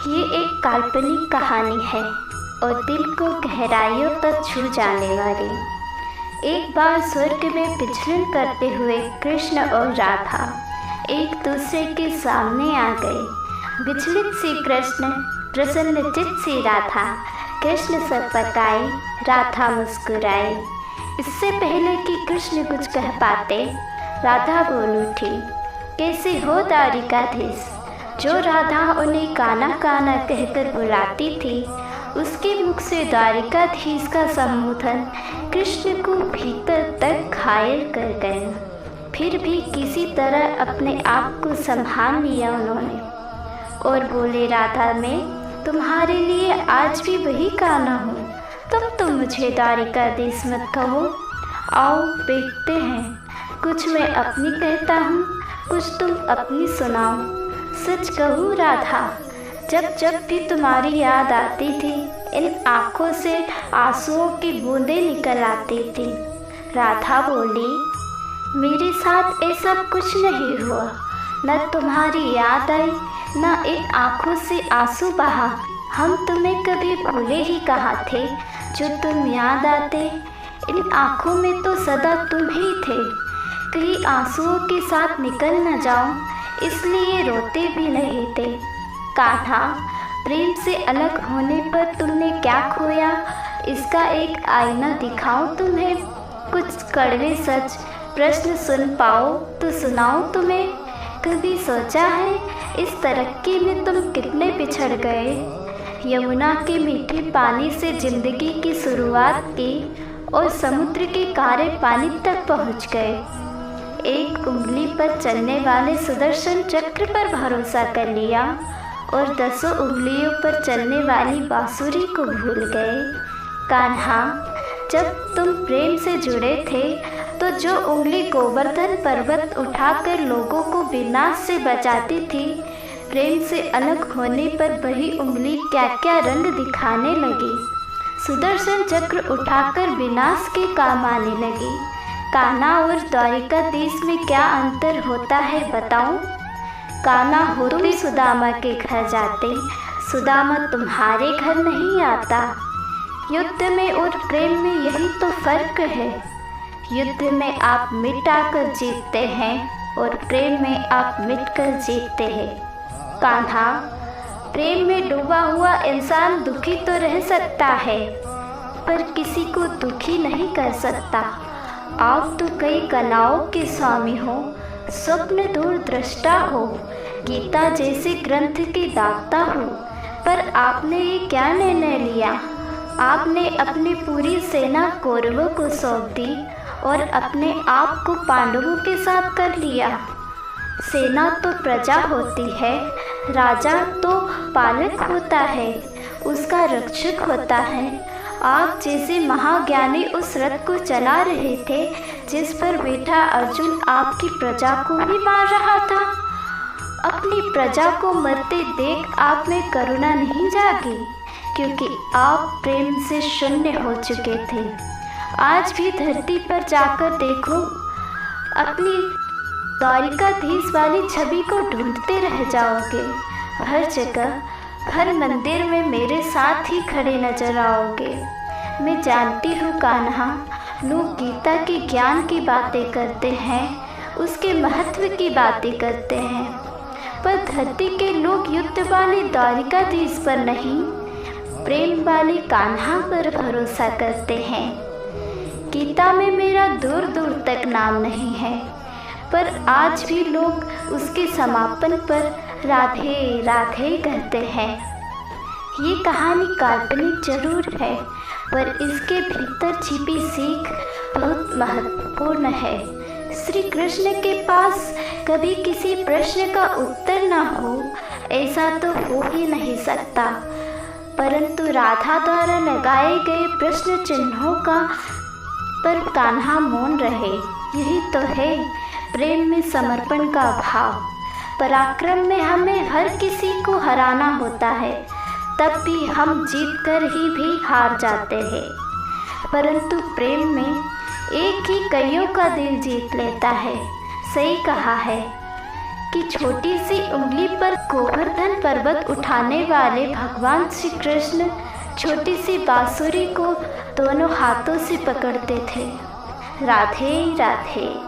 ये एक काल्पनिक कहानी है और दिल को गहराइयों तक छू जाने वाली। एक बार स्वर्ग में विचरण करते हुए कृष्ण और राधा एक दूसरे के सामने आ गए। विचलित सी कृष्ण, प्रसन्नचित्त सी राधा। कृष्ण सकपकाए, राधा मुस्कुराई। इससे पहले कि कृष्ण कुछ कह पाते, राधा बोल उठी, कैसे हो द्वारिकाधीश। जो राधा उन्हें काना काना कहकर बुलाती थी, उसके मुख से द्वारिकाधीश का संबोधन कृष्ण को भीतर तक घायल कर गया। फिर भी किसी तरह अपने आप को संभाल लिया उन्होंने और बोले, राधा मैं तुम्हारे लिए आज भी वही काना हूँ। तुम तो मुझे द्वारिकाधीश मत कहो। आओ देखते हैं, कुछ मैं अपनी कहता हूँ, कुछ तुम अपनी सुनाओ। सच कहूँ राधा, जब जब भी तुम्हारी याद आती थी, इन आँखों से आंसुओं की बूंदें निकल आती थी। राधा बोली, मेरे साथ ऐसा कुछ नहीं हुआ। न तुम्हारी याद आई, न इन आँखों से आंसू बहा। हम तुम्हें कभी भूले ही कहाँ थे। जो तुम याद आते, इन आँखों में तो सदा तुम ही थे। कहीं आंसुओं के साथ निकल न जाऊं, इसलिए रोते भी नहीं थे। कान्हा, प्रेम से अलग होने पर तुमने क्या खोया, इसका एक आईना दिखाऊं तुम्हें। कुछ कड़वे सच प्रश्न सुन पाओ तो सुनाऊं तुम्हें। कभी सोचा है इस तरक्की में तुम कितने पिछड़ गए। यमुना के मीठे पानी से जिंदगी की शुरुआत की और समुद्र के खारे पानी तक पहुंच गए। एक उंगली पर चलने वाले सुदर्शन चक्र पर भरोसा कर लिया और 10 उंगलियों पर चलने वाली बांसुरी को भूल गए। कान्हा, जब तुम प्रेम से जुड़े थे तो जो उंगली गोवर्धन पर्वत उठाकर लोगों को विनाश से बचाती थी, प्रेम से अलग होने पर वही उंगली क्या क्या रंग दिखाने लगी। सुदर्शन चक्र उठाकर विनाश के काम आने लगी। कान्हा और द्वारिकाधीश में क्या अंतर होता है बताऊं। कान्हा हो तुम सुदामा के घर जाते, सुदामा तुम्हारे घर नहीं आता। युद्ध में और प्रेम में यही तो फर्क है। युद्ध में आप मिटाकर जीतते हैं और प्रेम में आप मिटकर जीतते हैं। कान्हा, प्रेम में डूबा हुआ इंसान दुखी तो रह सकता है, पर किसी को दुखी नहीं कर सकता। आप तो कई कलाओं के स्वामी हो, स्वप्न दूरदृष्टा हो, गीता जैसे ग्रंथ के दाता हो, पर आपने ये क्या निर्णय लिया। आपने अपनी पूरी सेना कौरवों को सौंप दी और अपने आप को पांडवों के साथ कर लिया। सेना तो प्रजा होती है, राजा तो पालक होता है, उसका रक्षक होता है। आप जैसे महाज्ञानी उस रथ को चला रहे थे जिस पर बैठा अर्जुन आपकी प्रजा को ही मार रहा था। अपनी प्रजा को मरते देख आप में करुणा नहीं जागी, क्योंकि आप प्रेम से शून्य हो चुके थे। आज भी धरती पर जाकर देखो, अपनी द्वारिकाधीश वाली छवि को ढूंढते रह जाओगे। हर जगह, हर मंदिर में मेरे साथ ही खड़े नजर आओगे। मैं जानती हूँ कान्हा, लोग गीता के ज्ञान की बातें करते हैं, उसके महत्व की बातें करते हैं, पर धरती के लोग युद्ध वाले द्वारिकाधीश पर नहीं, प्रेम वाले कान्हा पर भरोसा करते हैं। गीता में मेरा दूर दूर तक नाम नहीं है, पर आज भी लोग उसके समापन पर राधे राधे कहते हैं। ये कहानी काल्पनिक जरूर है, पर इसके भीतर छिपी सीख बहुत महत्वपूर्ण है। श्री कृष्ण के पास कभी किसी प्रश्न का उत्तर ना हो, ऐसा तो हो ही नहीं सकता, परंतु राधा द्वारा लगाए गए प्रश्न चिन्हों का पर कान्हा मौन रहे। यही तो है प्रेम में समर्पण का भाव। पराक्रम में हमें हर किसी को हराना होता है, तब भी हम जीत कर ही भी हार जाते हैं, परंतु प्रेम में एक ही कईयों का दिल जीत लेता है। सही कहा है, कि छोटी सी उंगली पर गोवर्धन पर्वत उठाने वाले भगवान श्री कृष्ण छोटी सी बांसुरी को दोनों हाथों से पकड़ते थे। राधे राधे।